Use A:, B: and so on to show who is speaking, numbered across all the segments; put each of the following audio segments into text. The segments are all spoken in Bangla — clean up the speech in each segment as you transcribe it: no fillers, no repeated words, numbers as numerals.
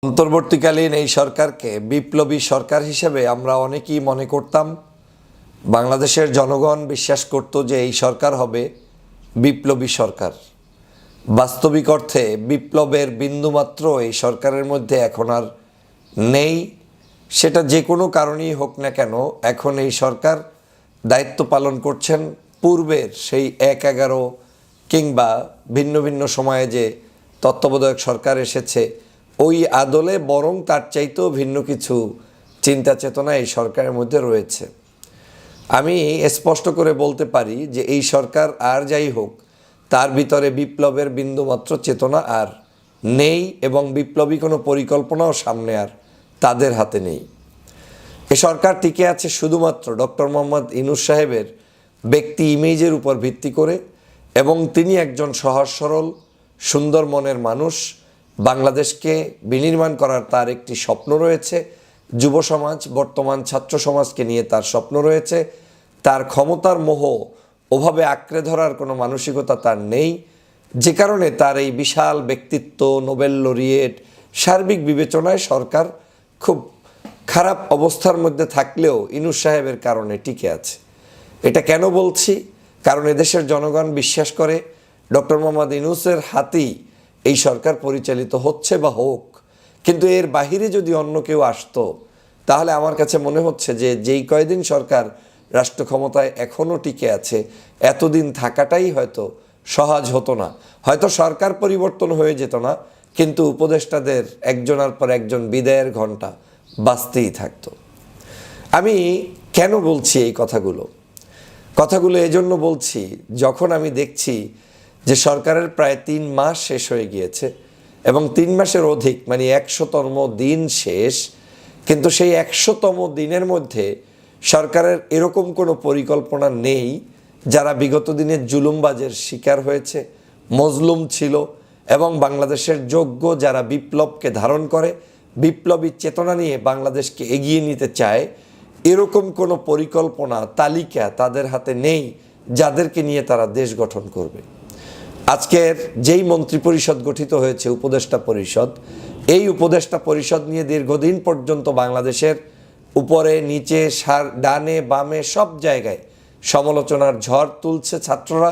A: অন্তর্বর্তীকালীন এই সরকারকে বিপ্লবী সরকার হিসেবে আমরা অনেকেই মনে করতাম। বাংলাদেশের জনগণ বিশ্বাস করত যে এই সরকার হবে বিপ্লবী সরকার। বাস্তবিক অর্থে বিপ্লবের বিন্দুমাত্র এই সরকারের মধ্যে এখন আর নেই। সেটা যে কোনো কারণেই হোক না কেন, এখন এই সরকার দায়িত্ব পালন করছেন পূর্বের সেই ১-১১ কিংবা ভিন্ন ভিন্ন সময়ে যে তত্ত্বাবধায়ক সরকার এসেছে ওই আদলে, বরং তার চাইতেও ভিন্ন কিছু চিন্তা চেতনা এই সরকারের মধ্যে রয়েছে। আমি স্পষ্ট করে বলতে পারি যে এই সরকার আর যাই হোক, তার ভিতরে বিপ্লবের বিন্দুমাত্র চেতনা আর নেই এবং বিপ্লবী কোনো পরিকল্পনাও সামনে আর তাদের হাতে নেই। এ সরকার টিকে আছে শুধুমাত্র ডক্টর মোহাম্মদ ইউনূস সাহেবের ব্যক্তি ইমেজের উপর ভিত্তি করে, এবং তিনি একজন সহজ সরল সুন্দর মনের মানুষ। বাংলাদেশকে বিনির্মাণ করার তার একটি স্বপ্ন রয়েছে। যুব সমাজ, বর্তমান ছাত্র সমাজকে নিয়ে তার স্বপ্ন রয়েছে। তার ক্ষমতার মোহ ওভাবে আঁকড়ে ধরার কোনো মানসিকতা তার নেই, যে কারণে তার এই বিশাল ব্যক্তিত্ব, নোবেল লরিয়েট, সার্বিক বিবেচনায় সরকার খুব খারাপ অবস্থার মধ্যে থাকলেও ইউনূস সাহেবের কারণে টিকে আছে। এটা কেন বলছি? কারণ এদেশের জনগণ বিশ্বাস করে ডক্টর মোহাম্মদ ইউনূসের হাতেই এই সরকার পরিচালিত হচ্ছে বা হোক। কিন্তু এর বাহিরে যদি অন্য কেউ আসতো, তাহলে আমার কাছে মনে হচ্ছে যে যেই কয়দিন সরকার রাষ্ট্র ক্ষমতায় এখনও টিকে আছে, এতদিন থাকাটাই হয়তো সহজ হতো না। হয়তো সরকার পরিবর্তন হয়ে যেত না, কিন্তু উপদেষ্টাদের একজনের পর একজন বিদায়ের ঘণ্টা বাজতেই থাকতো। আমি কেন বলছি এই কথাগুলো এজন্য বলছি, যখন আমি দেখছি যে সরকারের প্রায় ৩ মাস শেষ হয়ে গিয়েছে এবং ৩ মাসের অধিক, মানে ১০০তম দিন শেষ, কিন্তু সেই ১০০তম দিনের মধ্যে সরকারের এরকম কোনো পরিকল্পনা নেই যারা বিগত দিনের জুলুমবাজের শিকার হয়েছে, মজলুম ছিল, এবং বাংলাদেশের যোগ্য যারা বিপ্লবকে ধারণ করে, বিপ্লবী চেতনা নিয়ে বাংলাদেশকে এগিয়ে নিতে চায়, এরকম কোনো পরিকল্পনা তালিকা তাদের হাতে নেই যাদেরকে নিয়ে তারা দেশ গঠন করবে। আজকের যেই মন্ত্রিপরিষদ গঠিত হয়েছে, উপদেষ্টা পরিষদ, এই উপদেষ্টা পরিষদ নিয়ে দীর্ঘদিন পর্যন্ত বাংলাদেশের উপরে নিচে ডানে বামে সব জায়গায় সমালোচনার ঝড় তুলছে ছাত্ররা,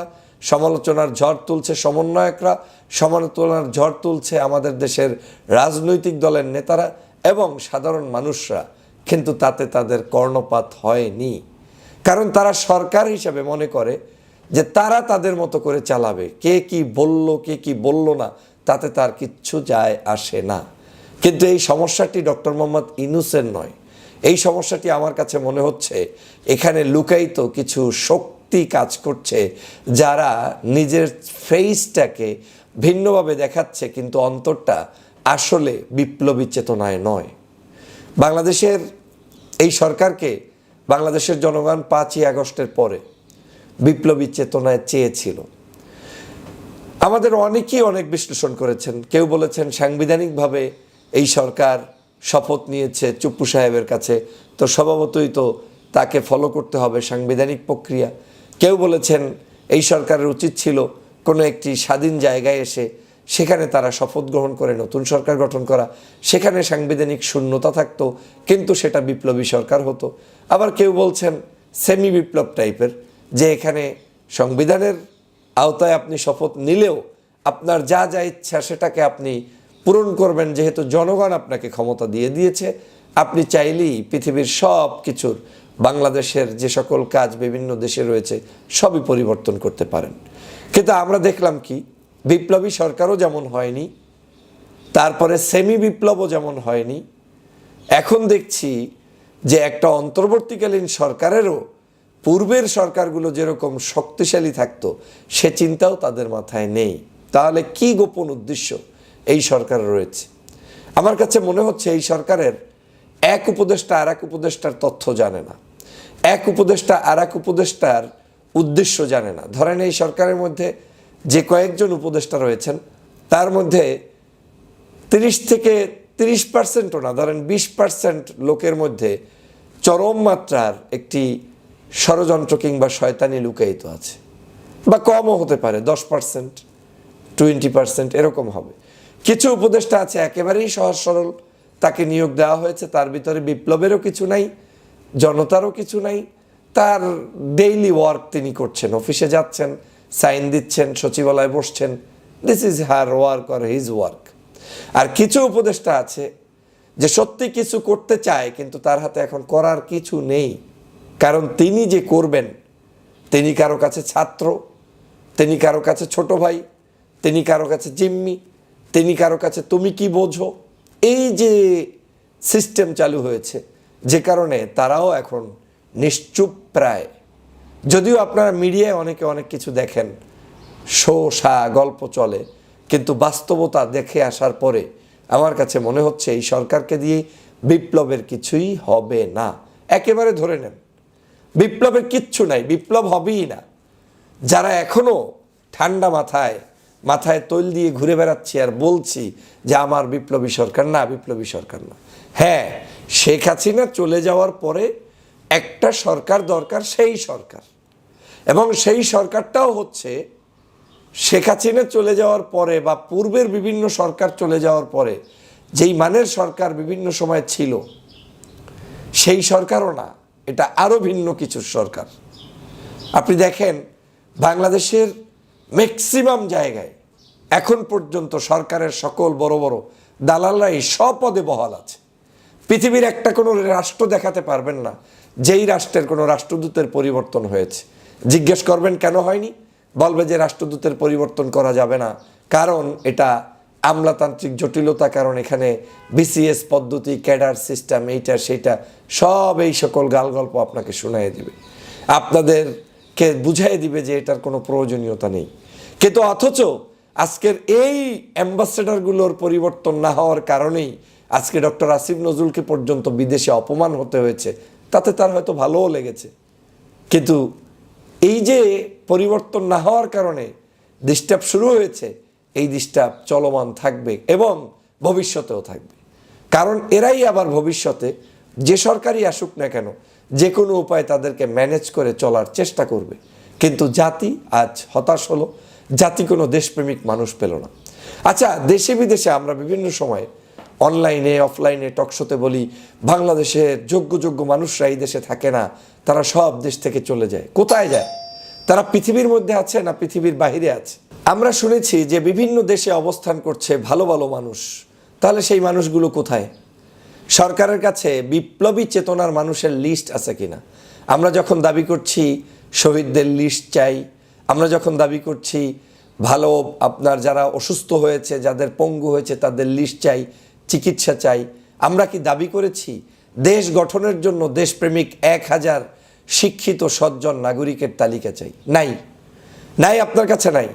A: সমালোচনার ঝড় তুলছে সমন্বয়করা, সমালোচনার ঝড় তুলছে আমাদের দেশের রাজনৈতিক দলের নেতারা এবং সাধারণ মানুষরা। কিন্তু তাতে তাদের কর্ণপাত হয়নি, কারণ তারা সরকার হিসেবে মনে করে যে তারা তাদের মতো করে চালাবে। কে কি বলল, কে কি বলল না, তাতে তার কিচ্ছু যায় আসে না। কিন্তু এই সমস্যাটি ডক্টর মোহাম্মদ ইউনূসের নয়। এই সমস্যাটি আমার কাছে মনে হচ্ছে এখানে লুকায়িত কিছু শক্তি কাজ করছে, যারা নিজের ফেসটাকে ভিন্নভাবে দেখাচ্ছে, কিন্তু অন্তরটা আসলে বিপ্লবী চেতনায় নয়। বাংলাদেশের এই সরকারকে বাংলাদেশের জনগণ 5ই আগস্টের পরে বিপ্লবী চেতনায় চেয়েছিল। আমাদের অনেকেই অনেক বিশ্লেষণ করেছেন। কেউ বলেছেন সাংবিধানিকভাবে এই সরকার শপথ নিয়েছে চুপ্পু সাহেবের কাছে, তো স্বভাবতই তো তাকে ফলো করতে হবে সাংবিধানিক প্রক্রিয়া। কেউ বলেছেন এই সরকারের উচিত ছিল কোনো একটি স্বাধীন জায়গায় এসে সেখানে তারা শপথ গ্রহণ করে নতুন সরকার গঠন করা, সেখানে সাংবিধানিক শূন্যতা থাকতো, কিন্তু সেটা বিপ্লবী সরকার হতো। আবার কেউ বলছেন সেমি বিপ্লব টাইপের, যে এখানে সংবিধানের আওতায় আপনি শপথ নিলেও আপনার যা যা ইচ্ছা সেটাকে আপনি পূরণ করবেন, যেহেতু জনগণ আপনাকে ক্ষমতা দিয়ে দিয়েছে, আপনি চাইলেই পৃথিবীর সব কিছুর, বাংলাদেশের যে সকল কাজ বিভিন্ন দেশে রয়েছে সবই পরিবর্তন করতে পারেন। কিন্তু আমরা দেখলাম কি, বিপ্লবী সরকারও যেমন হয়নি, তারপরে সেমি বিপ্লবও যেমন হয়নি, এখন দেখছি যে একটা অন্তর্বর্তীকালীন সরকারেরও পূর্বের সরকারগুলো যেরকম শক্তিশালী থাকতো সে চিন্তাও তাদের মাথায় নেই। তাহলে কি গোপন উদ্দেশ্য এই সরকারের রয়েছে? আমার কাছে মনে হচ্ছে এই সরকারের এক উপদেষ্টা আর এক উপদেষ্টার তথ্য জানে না, এক উপদেষ্টা আর এক উপদেষ্টার উদ্দেশ্য জানে না। ধরেন এই সরকারের মধ্যে যে কয়েকজন উপদেষ্টা রয়েছেন, তার মধ্যে 30 থেকে 30%ও না, ধরেন 20% লোকের মধ্যে চরম মাত্রার একটি ষড়যন্ত্র কিংবা শয়তানি লুকায়িত আছে, বা কমও হতে পারে, 10%, 20% এরকম হবে। কিছু উপদেষ্টা আছে একেবারেই সহজ সরল, তাকে নিয়োগ দেওয়া হয়েছে, তার ভিতরে বিপ্লবেরও কিছু নাই, জনতারও কিছু নাই, তার ডেইলি ওয়ার্ক তিনি করছেন, অফিসে যাচ্ছেন, সাইন দিচ্ছেন, সচিবালয়ে বসছেন, this is her work or his work. আর কিছু উপদেষ্টা আছে যে সত্যি কিছু করতে চায়, কিন্তু তার হাতে এখন করার কিছু নেই, কারণ তিনি যে করবেন, তিনি কারো কাছে ছাত্র, তিনি কারো কাছে ছোট ভাই, তিনি কারো কাছে জিম্মি, তিনি কারো কাছে তুমি কি বোঝো, এই যে সিস্টেম চালু হয়েছে, যে কারণে তারাও এখন নিশ্চুপ প্রায়। যদিও আপনারা মিডিয়ায় অনেকে অনেক কিছু দেখেন, শো সা গল্প চলে, কিন্তু বাস্তবতা দেখে আসার পরে আমার কাছে মনে হচ্ছে এই সরকারকে দিয়ে বিপ্লবের কিছুই হবে না। একেবারে ধরে নেন বিপ্লবের কিচ্ছু নাই, বিপ্লব হবেই না। যারা এখনো ঠান্ডা মাথায় তৈল দিয়ে ঘুরে বেড়াচ্ছি আর বলছি যে আমার বিপ্লবী সরকার না, বিপ্লবী সরকার না। হ্যাঁ, শেখ হাসিনা চলে যাওয়ার পরে একটা সরকার দরকার, সেই সরকার, এবং সেই সরকারটাও হচ্ছে শেখ হাসিনা চলে যাওয়ার পরে বা পূর্বের বিভিন্ন সরকার চলে যাওয়ার পরে যেই মানের সরকার বিভিন্ন সময় ছিল, সেই সরকারও না, এটা আরও ভিন্ন কিছুর সরকার। আপনি দেখেন বাংলাদেশের ম্যাক্সিমাম জায়গায় এখন পর্যন্ত সরকারের সকল বড় বড় দালালরাই স্বপদে বহাল আছে। পৃথিবীর একটা কোনো রাষ্ট্র দেখাতে পারবেন না যেই রাষ্ট্রের কোনো রাষ্ট্রদূতের পরিবর্তন হয়েছে। জিজ্ঞেস করবেন কেন হয়নি, বলবে যে রাষ্ট্রদূতের পরিবর্তন করা যাবে না, কারণ এটা আমলাতান্ত্রিক জটিলতা, কারণ এখানে বিসিএস পদ্ধতি, ক্যাডার সিস্টেম, এইটা সেইটা, সব এই সকল গাল গল্প আপনাকে শোনায় দিবে, আপনাদেরকে বুঝাই দিবে যে এটার কোনো প্রয়োজনীয়তা নেই। কিন্তু অথচ আজকের এই অ্যাম্বাসেডরগুলোর পরিবর্তন না হওয়ার কারণেই আজকে ডক্টর আসিফ নজরুলকে পর্যন্ত বিদেশে অপমান হতে হয়েছে, তাতে তার হয়তো ভালোও লেগেছে। কিন্তু এই যে পরিবর্তন না হওয়ার কারণে ডিস্টার্ব শুরু হয়েছে, এই ডিস্টার্ব চলমান থাকবে এবং ভবিষ্যতেও থাকবে, কারণ এরাই আবার ভবিষ্যতে যে সরকারই আসুক না কেন যে কোনো উপায়ে তাদেরকে ম্যানেজ করে চলার চেষ্টা করবে। কিন্তু জাতি আজ হতাশ হলো, জাতি কোনো দেশপ্রেমিক মানুষ পেল না। আচ্ছা, দেশে বিদেশে আমরা বিভিন্ন সময় অনলাইনে অফলাইনে টকশোতে বলি বাংলাদেশের যোগ্য মানুষরা এই দেশে থাকে না, তারা সব দেশ থেকে চলে যায়। কোথায় যায় তারা? পৃথিবীর মধ্যে আছে না পৃথিবীর বাহিরে আছে? আমরা শুনেছি যে বিভিন্ন দেশে অবস্থান করছে ভালো ভালো মানুষ, তাহলে সেই মানুষগুলো কোথায়? সরকারের কাছে বিপ্লবী চেতনার মানুষের লিস্ট আছে কিনা? আমরা যখন দাবি করছি শহীদদের লিস্ট চাই, আমরা যখন দাবি করছি ভালো আপনার যারা অসুস্থ হয়েছে, যাদের পঙ্গু হয়েছে তাদের লিস্ট চাই, চিকিৎসা চাই, আমরা কি দাবি করেছি দেশ গঠনের জন্য দেশপ্রেমিক 1000 শিক্ষিত সজ্জন নাগরিকের তালিকা চাই? নাই, আপনার কাছে নাই।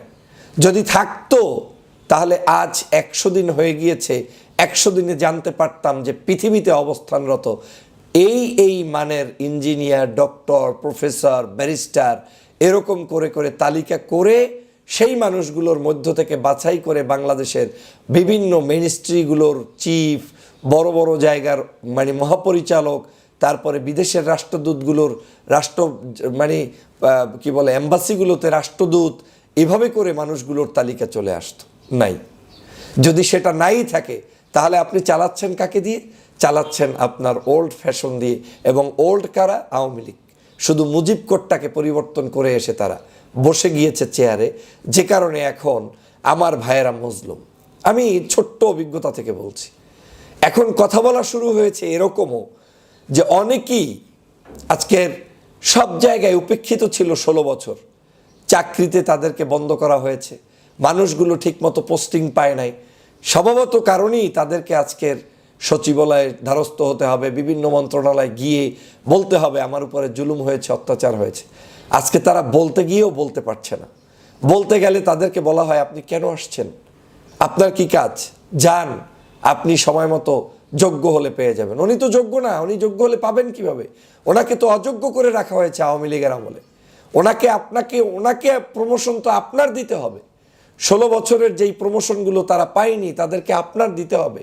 A: যদি থাকতো তাহলে আজ 100 দিন হয়ে গিয়েছে, 100 দিনে জানতে পারতাম যে পৃথিবীতে অবস্থানরত এই মানের ইঞ্জিনিয়ার, ডক্টর, প্রফেসর, ব্যারিস্টার, এরকম করে তালিকা করে সেই মানুষগুলোর মধ্য থেকে বাছাই করে বাংলাদেশের বিভিন্ন মিনিস্ট্রিগুলোর চিফ, বড় জায়গার মানে মহাপরিচালক, তারপরে বিদেশের রাষ্ট্রদূতগুলোর কি বলে এম্বাসিগুলোতে রাষ্ট্রদূত, এভাবে করে মানুষগুলোর তালিকা চলে আসতো। নাই। যদি সেটা নাই থাকে তাহলে আপনি চালাচ্ছেন কাকে দিয়ে? চালাচ্ছেন আপনার ওল্ড ফ্যাশন দিয়ে। এবং ওল্ড কারা? আওয়ামী লীগ। শুধু মুজিব কোডটাকে পরিবর্তন করে এসে তারা বসে গিয়েছে চেয়ারে, যে কারণে এখন আমার ভাইয়েরা মজলুম। আমি ছোট্ট অভিজ্ঞতা থেকে বলছি, এখন কথা বলা শুরু হয়েছে এরকমও যে অনেকেই আজকের সব জায়গায় উপেক্ষিত ছিল 16 বছর, চাকরিতে তাদেরকে বন্ধ করা হয়েছে, মানুষগুলো ঠিকমতো পোস্টিং পায় নাই, স্বভাবত কারণেই তাদেরকে আজকের সচিবালয়ে দ্বারস্থ হতে হবে, বিভিন্ন মন্ত্রণালয়ে গিয়ে বলতে হবে আমার উপরে জুলুম হয়েছে, অত্যাচার হয়েছে। আজকে তারা বলতে গিয়েও বলতে পারছে না। বলতে গেলে তাদেরকে বলা হয় আপনি কেন আসছেন, আপনার কি কাজ, যান, আপনি সময় মতো যোগ্য হলে পেয়ে যাবেন। উনি তো যোগ্য না, উনি যোগ্য হলে পাবেন কিভাবে? ওনাকে তো অযোগ্য করে রাখা হয়েছে আওয়ামী লীগের আমলে। ওনাকে প্রমোশন তো আপনার দিতে হবে। 16 বছরের যেই প্রমোশনগুলো তারা পায়নি তাদেরকে আপনার দিতে হবে।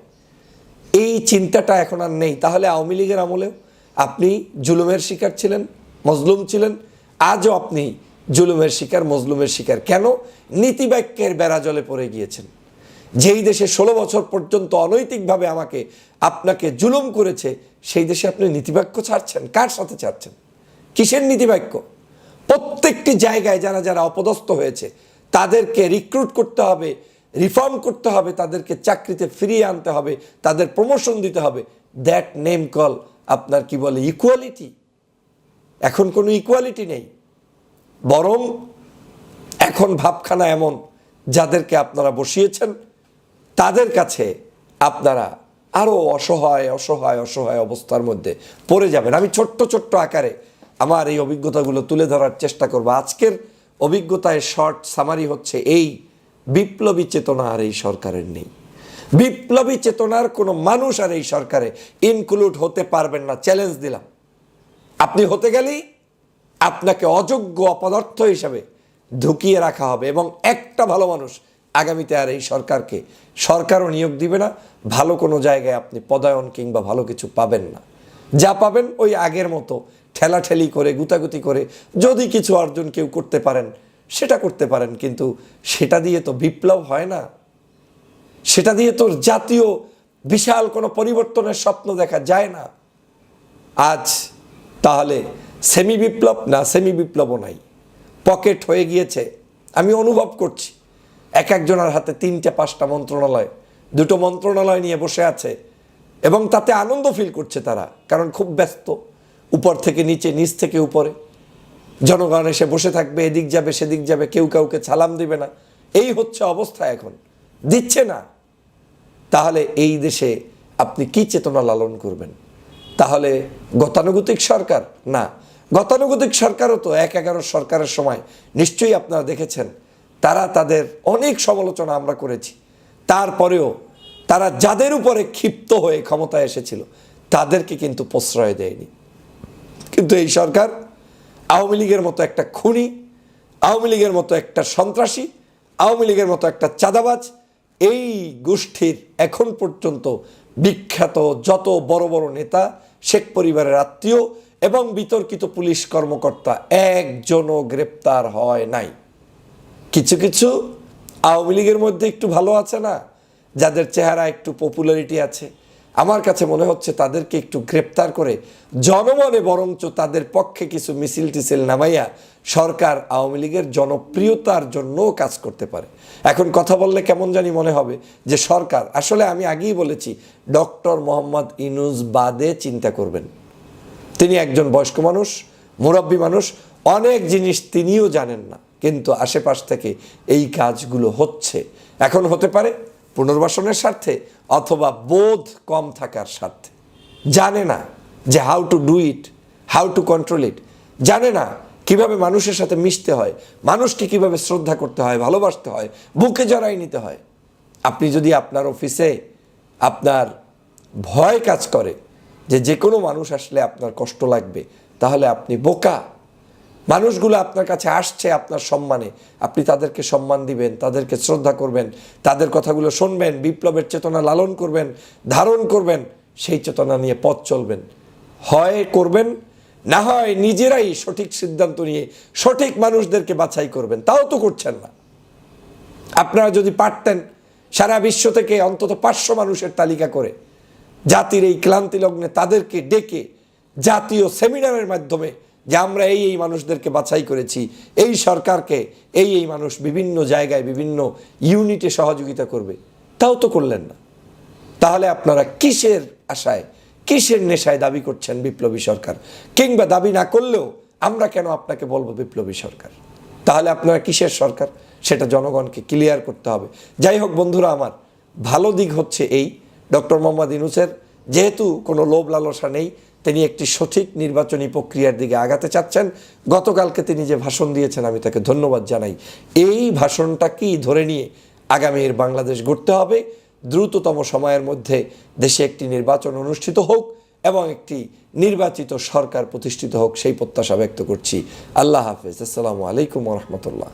A: এই চিন্তাটা এখন আর নেই। তাহলে আওয়ামী লীগের আমলেও আপনি জুলুমের শিকার ছিলেন, মজলুম ছিলেন, আজও আপনি জুলুমের শিকার, মজলুমের শিকার। কেন? নীতিবাক্যের বেড়াজলে পড়ে গিয়েছেন। যেই দেশে 16 বছর পর্যন্ত অনৈতিকভাবে আপনাকে জুলুম করেছে, সেই দেশে আপনি নীতিবাক্য ছাড়ছেন? কার সাথে ছাড়ছেন? কিসের নীতিবাক্য? প্রত্যেকটি জায়গায় যারা যারা অপদস্থ হয়েছে তাদেরকে রিক্রুট করতে হবে, রিফর্ম করতে হবে, তাদেরকে চাকরিতে ফিরিয়ে আনতে হবে, তাদের প্রমোশন দিতে হবে। দ্যাট নেম কল আপনার কি বলে ইকুয়ালিটি? এখন কোনো ইকুয়ালিটি নেই, বরং এখন ভাবখানা এমন, যাদেরকে আপনারা বসিয়েছেন তাদের কাছে আপনারা আরও অসহায় অসহায় অসহায় অবস্থার মধ্যে পড়ে যাবেন। আমি ছোট্ট ছোট্ট আকারে আমার এই অভিজ্ঞতাগুলো তুলে ধরার চেষ্টা করব। আজকের অভিজ্ঞতায় শর্ট সামারি হচ্ছে এই: বিপ্লবী চেতনা আর এই সরকারের নেই। বিপ্লবী চেতনার কোনো মানুষ আর এই সরকারে ইনক্লুড হতে পারবেন না, চ্যালেঞ্জ দিলাম। আপনি হতে গেলেই আপনাকে অযোগ্য অপদার্থ হিসাবে ঢুকিয়ে রাখা হবে, এবং একটা ভালো মানুষ আগামীতে আর এই সরকারও নিয়োগ দিবে না। ভালো কোনো জায়গায় আপনি পদায়ন কিংবা ভালো কিছু পাবেন না। যা পাবেন ওই আগের মতো ঠেলাঠেলি করে, গুতাগুতি করে যদি কিছু অর্জন কেউ করতে পারেন সেটা করতে পারেন, কিন্তু সেটা দিয়ে তো বিপ্লব হয় না। সেটা দিয়ে তো জাতীয় বিশাল কোনো পরিবর্তনের স্বপ্ন দেখা যায় না। আজ তাহলে সেমি বিপ্লব না, সেমি বিপ্লবও নাই, পকেট হয়ে গিয়েছে। আমি অনুভব করছি একজনের হাতে 3-5টা মন্ত্রণালয়, 2টো মন্ত্রণালয় নিয়ে বসে আছে, এবং তাতে আনন্দ ফিল করছে তারা, কারণ খুব ব্যস্ত। উপর থেকে নিচে, নিচ থেকে উপরে জনগণ এসে বসে থাকবে, এদিক যাবে সেদিক যাবে, কেউ কাউকে সালাম দিবে না। এই হচ্ছে অবস্থা, এখন দিচ্ছে না। তাহলে এই দেশে আপনি কি চেতনা লালন করবেন? তাহলে গতানুগতিক সরকার? না, গতানুগতিক সরকারও তো 1-11 সরকারের সময় নিশ্চয়ই আপনারা দেখেছেন, তাদের অনেক সমালোচনা আমরা করেছি। তারপরেও তারা যাদের উপরে ক্ষিপ্ত হয়ে ক্ষমতায় এসেছিল তাদেরকে কিন্তু প্রশ্রয় দেয়নি। কিন্তু এই সরকার আওয়ামী লীগের মতো একটা খুনি, আওয়ামী লীগের মতো একটা সন্ত্রাসী, আওয়ামী লীগের মতো একটা চাঁদাবাজ, এই গোষ্ঠীর এখন পর্যন্ত বিখ্যাত যত বড় বড় নেতা, শেখ পরিবারের আত্মীয় এবং বিতর্কিত পুলিশ কর্মকর্তা একজনও গ্রেপ্তার হয় নাই। কিছু কিছু আওয়ামী লীগের মধ্যে একটু ভালো আছে না, যাদের চেহারা একটু পপুলারিটি আছে, আমার কাছে মনে হচ্ছে তাদেরকে একটু গ্রেপ্তার করে জনমনে বরঞ্চ তাদের পক্ষে কিছু মিছিল টিছিল নামাইয়া সরকার আওয়ামী লীগের জনপ্রিয়তার জন্য কাজ করতে পারে। এখন কথা বললে কেমন জানি মনে হবে যে সরকার, আসলে আমি আগেই বলেছি, ডক্টর মোহাম্মদ ইউনূস বাদে চিন্তা করবেন। তিনি একজন বয়স্ক মানুষ, মুরব্বী মানুষ, অনেক জিনিস তিনিও জানেন না, কিন্তু আশেপাশ থেকে এই কাজগুলো হচ্ছে। এখন হতে পারে পুনর্বাসনের স্বার্থে অথবা বোধ কম থাকার স্বার্থে। জানে না যে how to do it, how to control it, জানে না কিভাবে মানুষের সাথে মিশতে হয়, মানুষকে কিভাবে শ্রদ্ধা করতে হয়, ভালোবাসতে হয়, বুকে জড়াই নিতে হয়। আপনি যদি আপনার অফিসে আপনার ভয় কাজ করে যে কোনো মানুষ আসলে আপনার কষ্ট লাগবে, তাহলে আপনি বোকা। মানুষগুলো আপনার কাছে আসছে আপনার সম্মানে, আপনি তাদেরকে সম্মান দিবেন, তাদেরকে শ্রদ্ধা করবেন, তাদের কথাগুলো শুনবেন, বিপ্লবের চেতনা লালন করবেন, ধারণ করবেন, সেই চেতনা নিয়ে পথ চলবেন। হয় করবেন, না হয় নিজেরাই সঠিক সিদ্ধান্ত নিয়ে সঠিক মানুষদেরকে বাছাই করবেন। তাও তো করছেন না। আপনারা যদি পারতেন সারা বিশ্ব থেকে অন্তত 500 মানুষের তালিকা করে জাতির এই ক্লান্তি লগ্নে তাদেরকে ডেকে জাতীয় সেমিনারের মাধ্যমে যে আমরা এই মানুষদেরকে বাছাই করেছি, এই সরকারকে এই মানুষ বিভিন্ন জায়গায় বিভিন্ন ইউনিটে সহযোগিতা করবে, তাও তো করলেন না। তাহলে আপনারা কিসের আশায়, কিসের নেশায় দাবি করছেন বিপ্লবী সরকার? কিংবা দাবি না করলেও আমরা কেন আপনাকে বলবো বিপ্লবী সরকার? তাহলে আপনারা কিসের সরকার সেটা জনগণকে ক্লিয়ার করতে হবে। যাই হোক বন্ধুরা, আমার ভালো দিক হচ্ছে এই, ডক্টর মোহাম্মদ ইউনূসের যেহেতু কোনো লোভ লালসা নেই, তিনি একটি সঠিক নির্বাচনী প্রক্রিয়ার দিকে আগাতে চাচ্ছেন। গতকালকে তিনি যে ভাষণ দিয়েছেন আমি তাকে ধন্যবাদ জানাই। এই ভাষণটাকেই ধরে নিয়ে আগামীর বাংলাদেশ গড়তে হবে। দ্রুততম সময়ের মধ্যে দেশে একটি নির্বাচন অনুষ্ঠিত হোক এবং একটি নির্বাচিত সরকার প্রতিষ্ঠিত হোক, সেই প্রত্যাশা ব্যক্ত করছি। আল্লাহ হাফেজ। আসসালামু আলাইকুম ওয়া রাহমাতুল্লাহ।